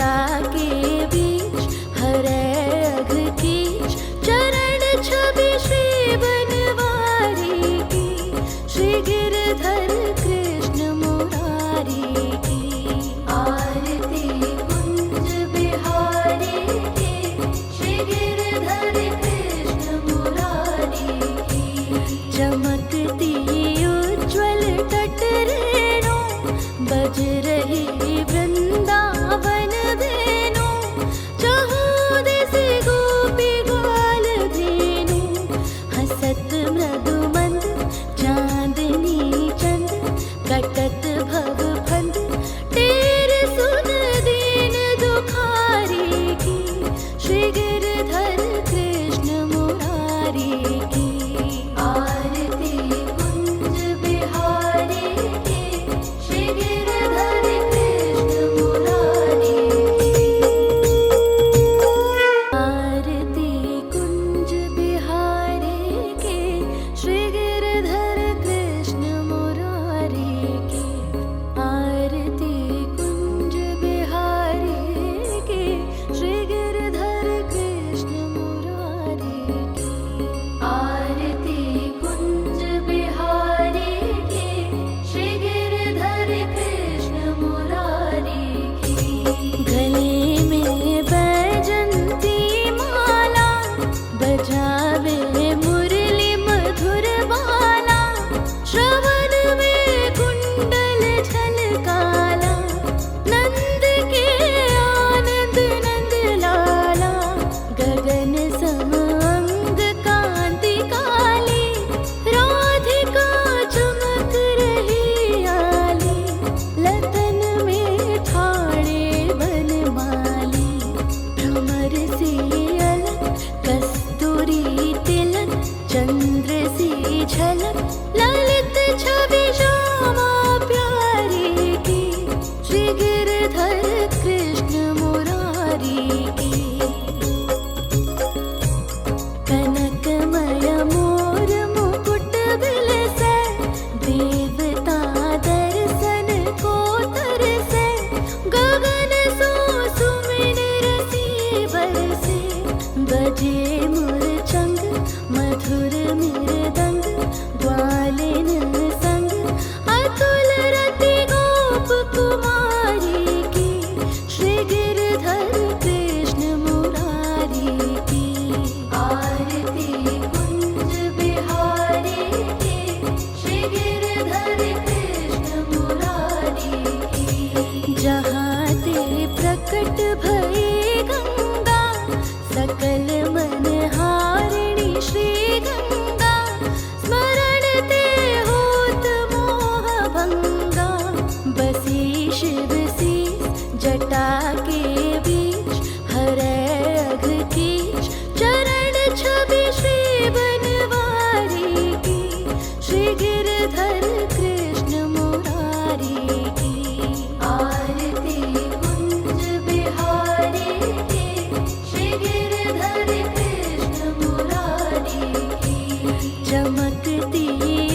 जटा के बीच हरे अघ कीच चरण छवि श्री बनवारी की, श्री गिरधर कृष्ण मुरारी की। आरती कुंज बिहारी की, श्री गिरधर कृष्ण मुरारी की। चमकती उज्ज्वल तट रेणु बज रही वृंदावन धेनु, चहु दिस गोपी ग्वाल धेनु। हसत मृदु मंद चांदनी चंद, कटत भव फंद टेर सुन दीन दुखारी की, श्री गिरधर कृष्ण मुरारी की। आरती कुंज बिहारी की, श्री गिरधर कृष्ण मुरारी की। आरती कुंज बिहारी की, श्री गिरधर कृष्ण मुरारी की। आरती कुंज बिहारी की, श्री गिरधर कृष्ण मुरारी की। आरती कुंज बिहारी की, श्री गिरधर कृष्ण मुरारी की। गले में बैजंती माला, बजावे मुरली मधुर बाला। श्रवण में कुंडल झलकाला, नंद के आनंद नंद लाला। गगन सम अंग कांति काली, राधिका चमक रही आली। लतन में ठाणे बनमाली, भ्रमर सी अलक कस्तूरी तिलक। चंद्र सी झलक ललित छवि श्यामा प्यारी की, श्री गिरधर कृष्ण मुरारी की। कनकमय मोर मुकुट बिलसे, देवता दर्शन को तरसे। गगन सो सुमिन रसी बरसे, बजे मुरचंग मधुर मृदंग। ग्वालिन संग अतुल रति गोप कुमारी की, श्री गिरधर कृष्ण मुरारी की। आरती कुंज बिहारी की, श्री गिरधर कृष्ण मुरारी की। जहाँ ते प्रकट भई गंगा, सकल मन हारिणी श्री गंगा। स्मरण ते होत मोह भंगा, बसी शिव सी जटा के बीच हरे अघ कीच चरण छवि श्री बनवारी की, श्री गिरधर कृष्ण मुरारी की। आरती कुंज बिहारी की, श्री गिरधर कृष्ण मुरारी की। चमकती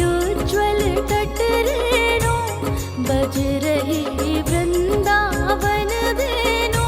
उज्ज्वल तट रेणु बज रही वृंदावन धेनु,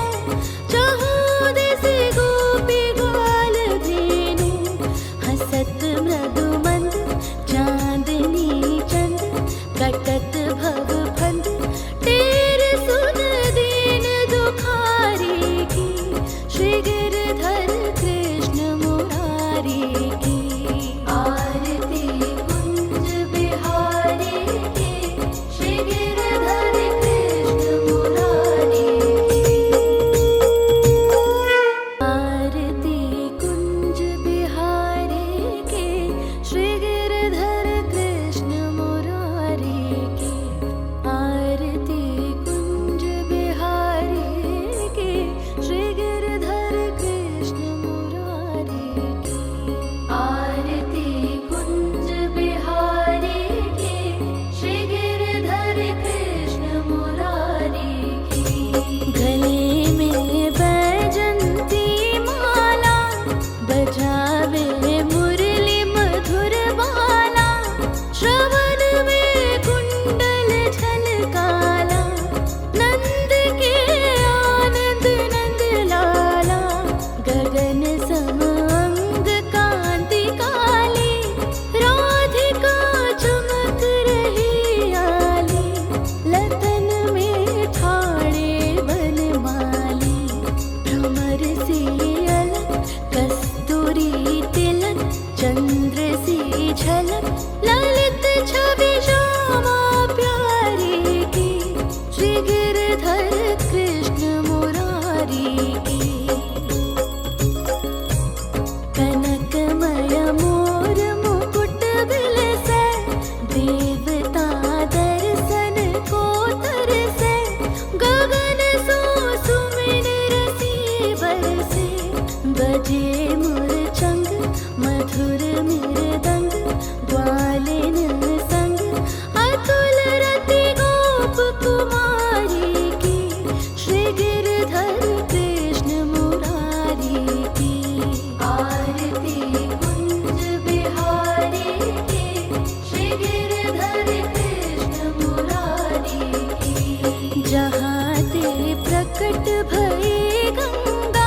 बजे मुरचंग मधुर मृदंग ग्वालिन संग अतुल रति गोप कुमारी की श्री गिरधर कृष्ण मुरारी की आरती कुंज बिहारी की श्री गिरधर कृष्ण मुरारी की जहाँ ते प्रकट भई गंगा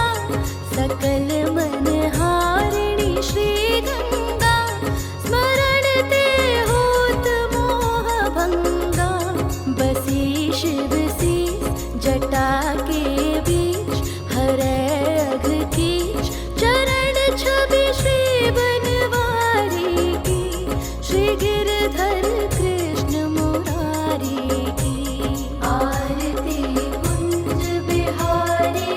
सकल मन हारिणी श्री गंगा स्मरण ते होत मोह भंगा बसी शिव सी जटा के बीच हरे अघ कीच चरण छवि श्री बनवारी की श्री गिरधर कृष्ण मुरारी की आरती कुंज बिहारी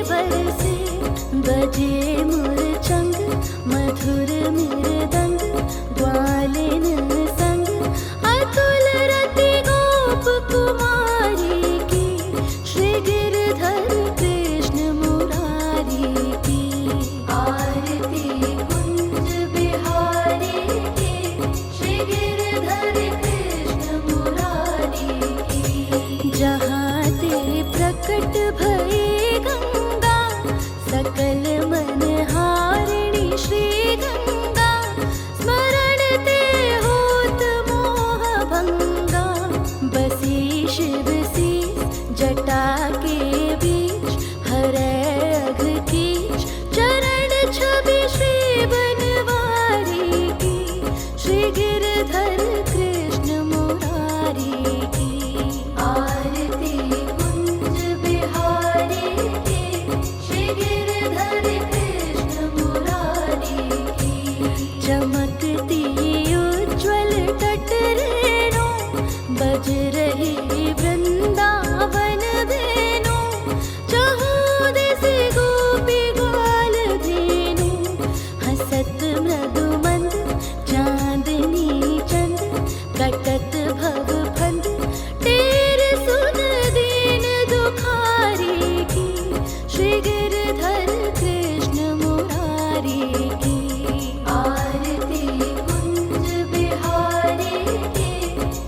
बरसे, बजे मुरचंग मधुर मृदंग, ग्वालिन संग अतुल रति गोप कुमारी की, श्री गिरधर कृष्ण मुरारी की। आरती कुंज बिहारी की, श्री गिरधर कृष्ण मुरारी की। जहाँ ते प्रकट भई गंगा, सकल मन हारिणी श्री गंगा, स्मरण ते होत मोह भंगा। बसी शिव सी जटा के बीच, हरै अघ कीच चरण छवि श्री बनवारी की, श्री गिरधर कृष्ण मुरारी की। आरती कुंज बिहारी की, श्री गिरधर कृष्ण मुरारी की। चमकती उज्ज्वल तट रेणु, बज रही वृंदावन वेणु, चहु दिस गोपी ग्वाल धेनु। हसत मृदु मंद चांदनी चंद, कटत भव फंद टेर सुन दीन दुखारी की, श्री गिरधर कृष्ण मुरारी की। आरती कुंज बिहारी की,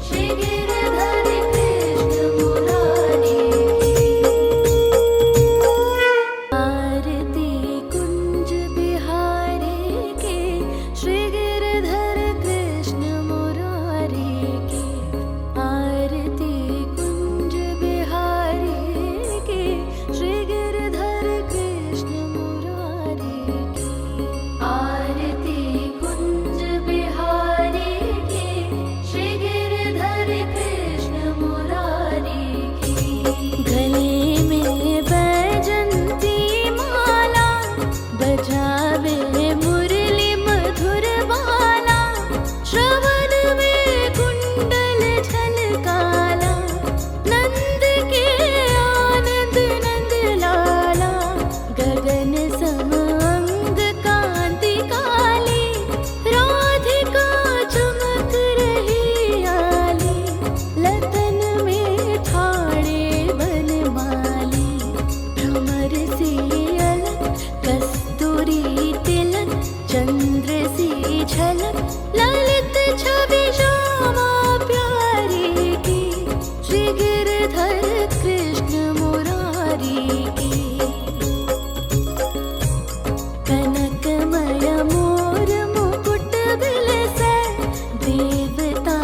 श्री गिरधर कृष्ण मुरारी की। आरती कुंज बिहारी की, श्री गिरधर कृष्ण मुरारी की। आरती कुंज बिहारी की, श्री गिरधर कृष्ण मुरारी की। आरती कुंज बिहारी की, श्री गिरधर कृष्ण मुरारी की। गले में बैजंती माला, बजावे मुरली मधुर बाला, श्रवण में कुंडल झलकाला, नंद के आनंद नंद लाला। गगन सम अंग कांति काली, राधिका चमक रही आली, लतन में ठाड़े बनमाली। भ्रमर सी अलक कस्तूरी तिलक, चंद्र सी झलक ललित छवि श्यामा प्यारी की, श्री गिरधर कृष्ण मुरारी की। कनकमय मोर मुकुट बिलसे, देवता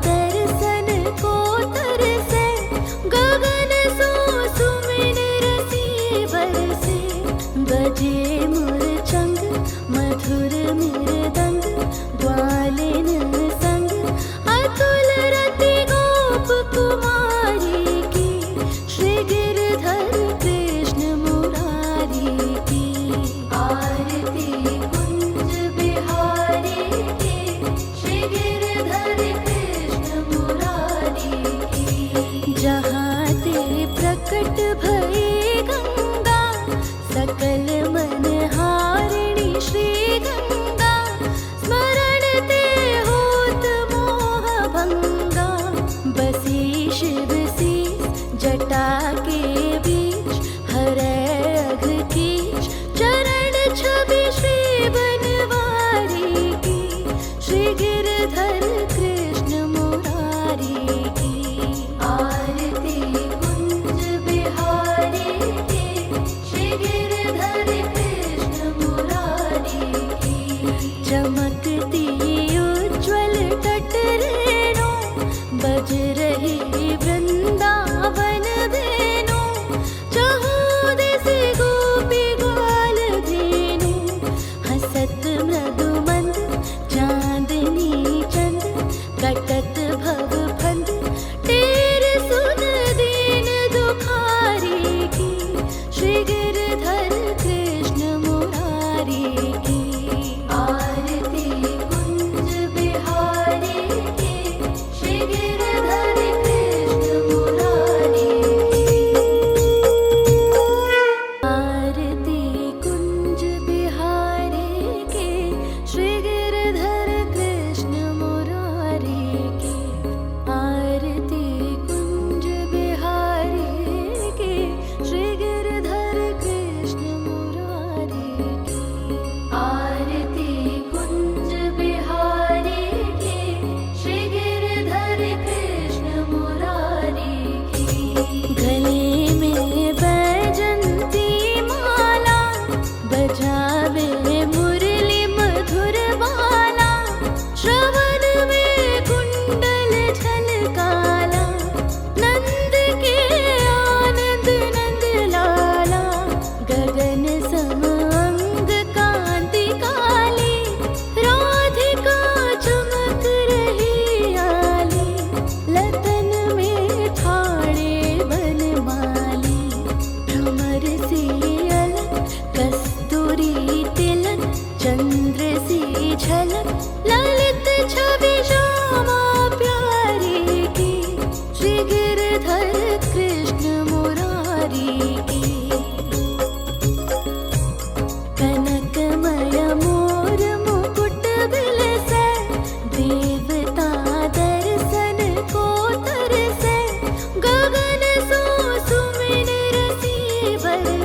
दर्शन को तरसे, गगन सो सुमिन रसी बरसे। बजे मुरचंग मधुर मृदंग, ग्वालिन संग अतुल रति गोप कुमारी की, श्री गिरधर कृष्ण मुरारी की। आरती कुंज बिहारी की, श्री गिरधर कृष्ण मुरारी की। जहाँ ते प्रकट भई गंगा, सकल मन हारिणी श्री गंगा, स्मरण ते होत मोह भंगा।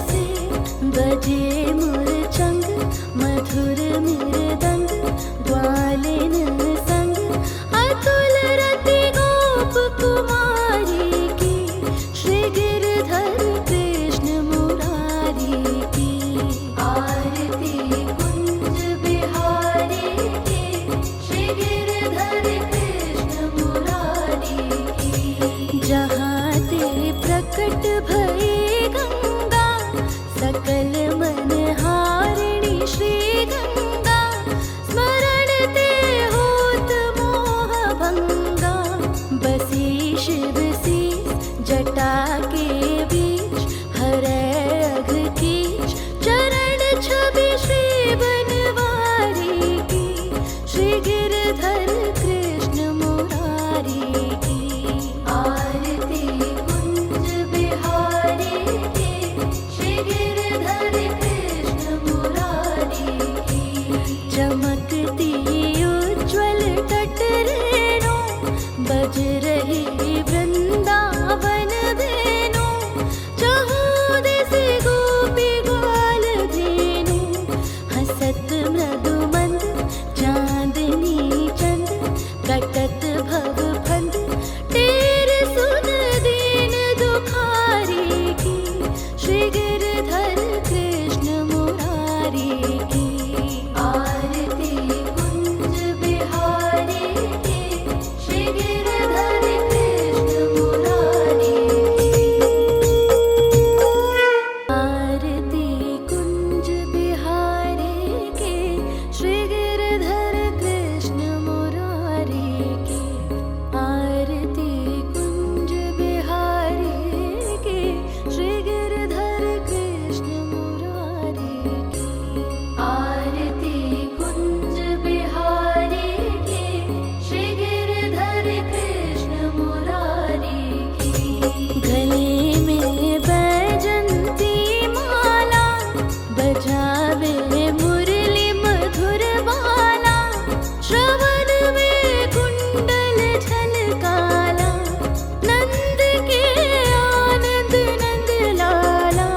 बरसे, बजे मुरचंग मधुर मृदंग, ग्वालिन संग अतुल रति गोप कुमारी की, श्री गिरधर कृष्ण मुरारी की। आरती कुंज बिहारी की, श्री गिरधर कृष्ण मुरारी की। जहाँ ते प्रकट भई गंगा, सकल मन हारिणी श्री गंगा, स्मरण ते होत मोह भंगा। बसी शिव शीस जटा के बीच, हरै अघ कीच चरण छवि श्री बनवारी की, श्री गिरधर कृष्ण मुरारी की। आरती कुंज बिहारी की, श्री गिरधर कृष्ण मुरारी की। चमकती उज्ज्वल तट रेणु, बज रही वृंदावन धेनु, चहु दिस गोपी ग्वाल धेनु। हसत मृदु मंद चांदनी चंद, कटत भव फंद टेर सुन दीन दुखारी की, श्री गिरधर कृष्ण मुरारी की। आरती कुंज बिहारी की, श्री गिरधर कृष्ण मुरारी की। आरती कुंज बिहारी की, श्री गिरधर कृष्ण मुरारी की। आरती कुंज बिहारी की, श्री गिरधर कृष्ण मुरारी की। आरती कुंज बिहारी की, श्री गिरधर कृष्ण मुरारी की। गले में बैजंती माला, बजावे मुरली मधुर बाला, श्रवण में कुंडल झलकाला, नंद के आनंद नंद लाला।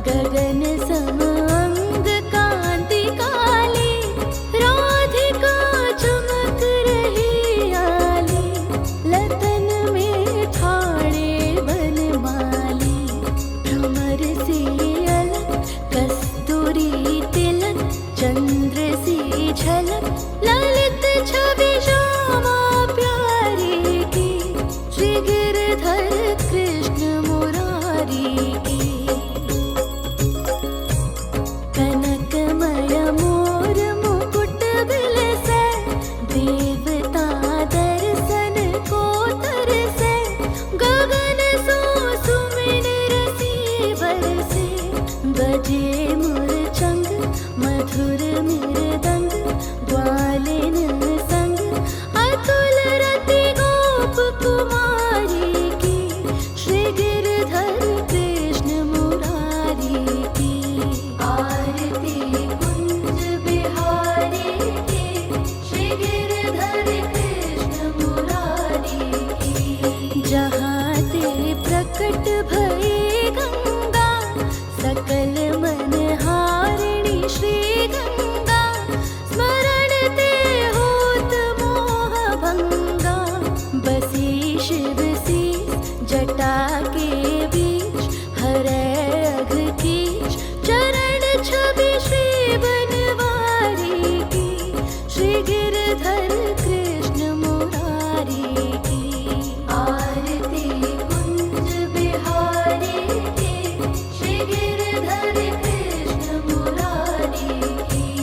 गगन सम अंग कांति काली, राधिका चमक रही आली, लतन में ठाणे बनमाली। भ्रमर सी अलक कस्तूरी तिलक, चंद्र सी झलक ललित छवि श्यामा प्यारी की, श्री गिरधर कृष्ण मुरारी की। कनकमय मोर मुकुट बिलसै, देवता दर्शन को तरसै। गगन सो सुमिन रसी बरसे, बजे मुरचंग मधुर मृदंग, ग्वालिन संग अतुल रति गोप कुमारी की, श्री गिरधर कृष्ण मुरारी की। आरती कुंज बिहारी की, श्री गिरधर कृष्ण मुरारी की। जहाँ ते प्रकट भई गंगा, सकल मन हारिणी श्री गंगा, स्मरण ते होत मोह भंगा। बसी शिव शीस जटा के बीच, हरै अघ कीच चरण छवि श्री बनवारी की, श्री गिरधर कृष्ण मुरारी की। आरती कुंज बिहारी की, श्री गिरधर कृष्ण मुरारी की।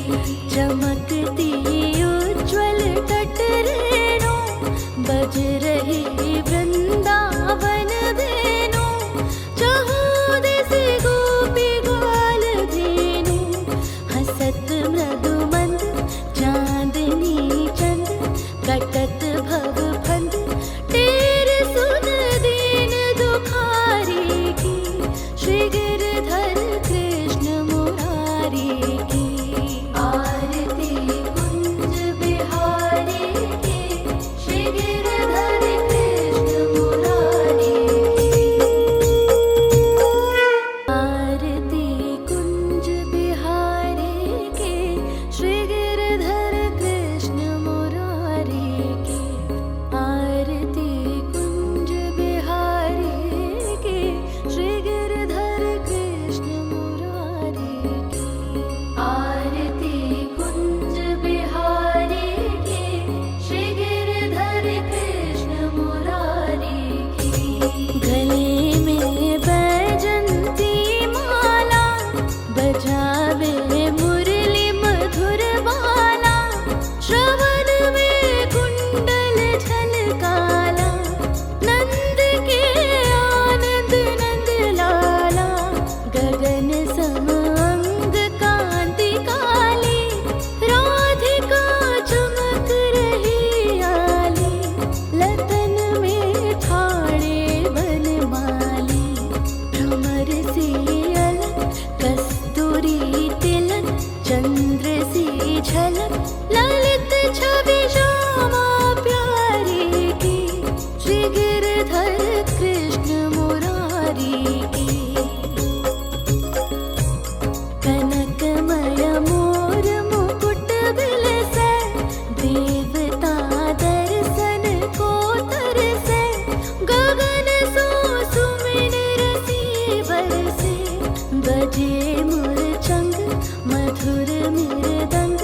मधुर मृदंग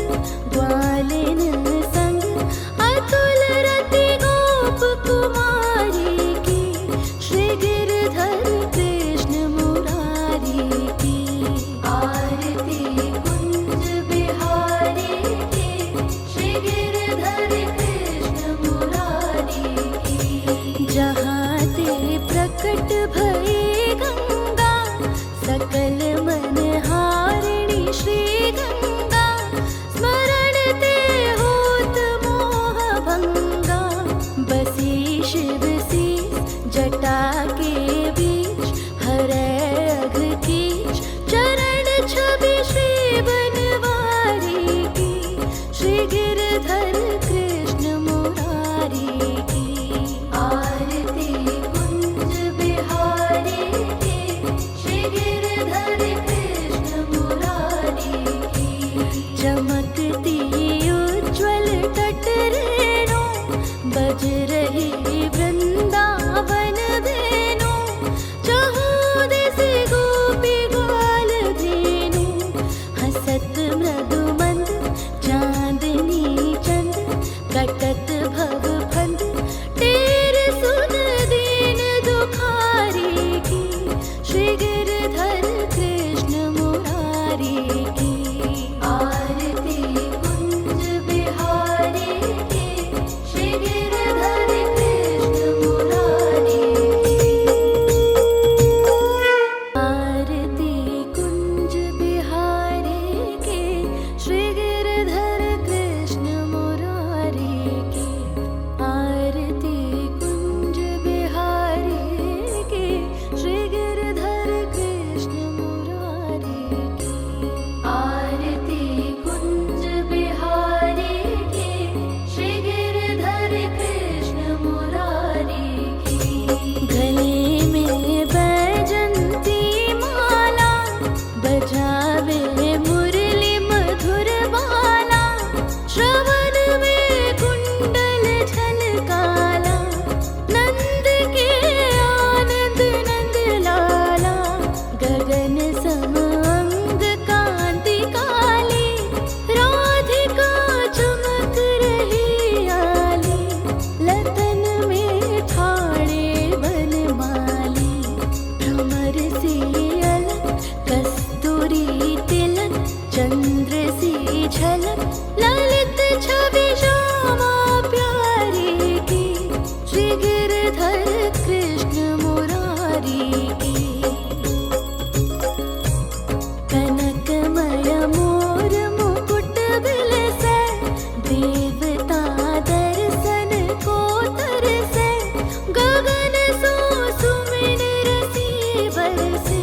ग्वालिन संग अतुल रति गोप कुमारी की श्री गिरधर कृष्ण मुरारी की आरती कुंज बिहारी की श्री गिरधर कृष्ण मुरारी की जहाँ ते प्रकट भई गंगा सकल मनहारिणी श्री गंगा स्मरण ते होत मोह भंगा बसी शिव सी जटा के बीच हरे अघ कीच चरण छवि श्री बनवारी की श्री गिरधर कृष्ण मुरारी की आरती कुंज बिहारी की श्री गिरधर कृष्ण मुरारी की चमकती उज्ज्वल तट रेणु बज रही वृंदावन धेनु चहु दिस गोपी ग्वाल धेनु हसत मृदु मंद चांदनी चंद कटत भव फंद टेर सुन दीन दुखारी की श्री गिरधर कृष्ण मुरारी की आरती कुंज बिहारी की श्री गिरधर कृष्ण मुरारी की आरती कुंज बिहारी की श्री गिरधर कृष्ण मुरारी की आरती कुंज बिहारी की श्री गिरधर कृष्ण मुरारी की आरती कुंज बिहारी की श्री गिरधर कृष्ण मुरारी की गले में बैजंती माला बजावे मुरली मधुर बाला श्रवण में कुंडल झलकाला नंद के आनंद नंद लाला गगन सम अंग कांति काली राधिका चमक रही आली लतन में ठाणे बनमाली भ्रमर सी अलक कस्तूरी तिलक चंद्र सी झलक ललित छवि श्यामा प्यारी की श्री गिरधर कृष्ण मुरारी की कनकमय मोर मुकुट बिलसे देवता दर्शन को तरसे गगन सो सुमिन रसी बरसे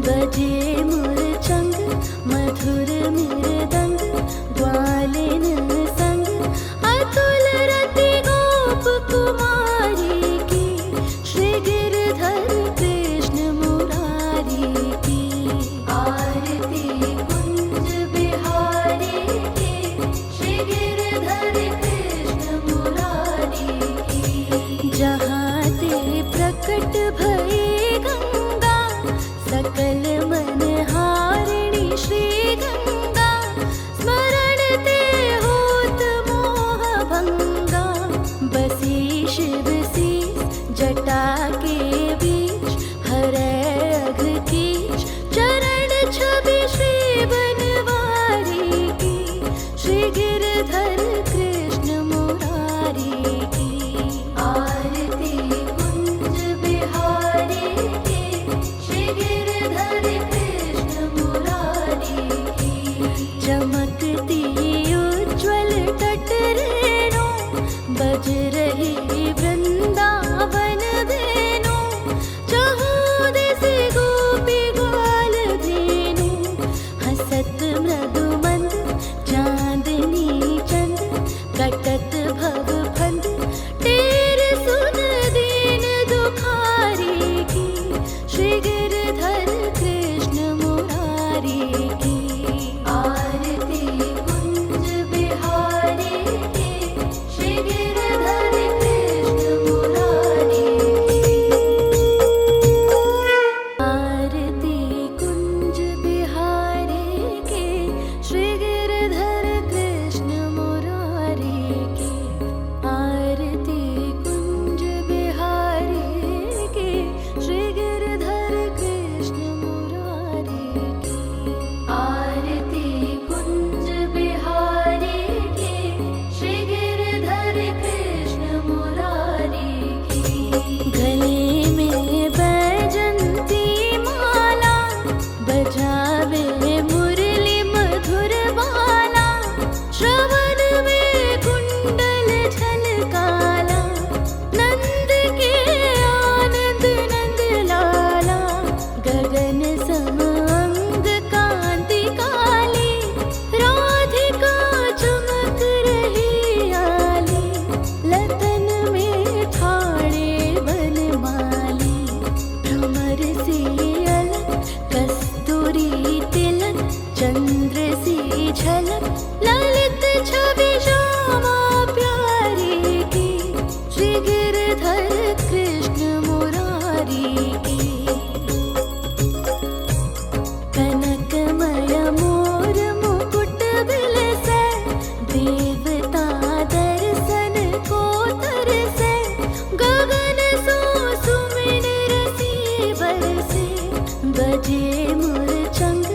बजे मुरचंग मधुर मृदंग ग्वा गावे मुरली मधुर बाला, श्रवण में कुंडल झलकाला, नंद के आनंद नंद लाला, गगन सम अंग कांति काली, राधिका चमक रही आली, लतन में ठाणे बनमाली, भ्रमर सी अलक कस्तूरी तिलक, चंद्र सी झलक ललित छवि श्यामा प्यारी की, श्री गिरधर कृष्ण मुरारी की। कनकमय मोर मुकुट बिलसे, देवता दर्शन को तरसे, गगन सो सुमिन रसी बरसे, बजे मुरचंग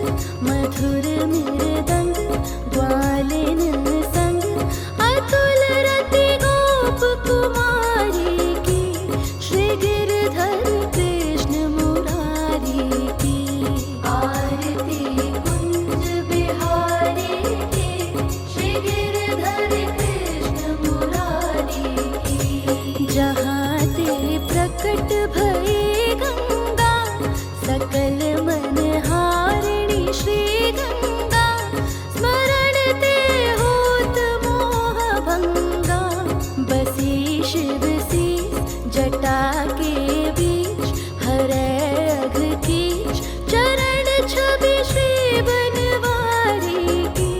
मधुर मृदंग, ग्वालिन संग अतुल रति गोप कुमारी की, श्री गिरधर कृष्ण मुरारी की। आरती कुंज बिहारी की, श्री गिरधर कृष्ण मुरारी की। जहाँ ते प्रकट भई गंगा, सकल मन हारिणी श्री गंगा, स्मरण ते होत मोह भंगा, बसी शिव सी जटा के बीच, हरै अघ कीच, चरण छवि श्री बनवारी की,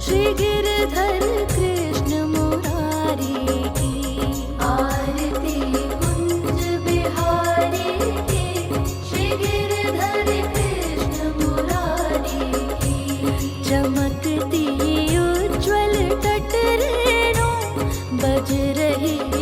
श्री गिरधर कृष्ण मुरारी की। आरती कुंज बिहारी की, श्री गिरधर कृष्ण मुरारी की। चमकती उज्ज्वल तट रेणु, बज रही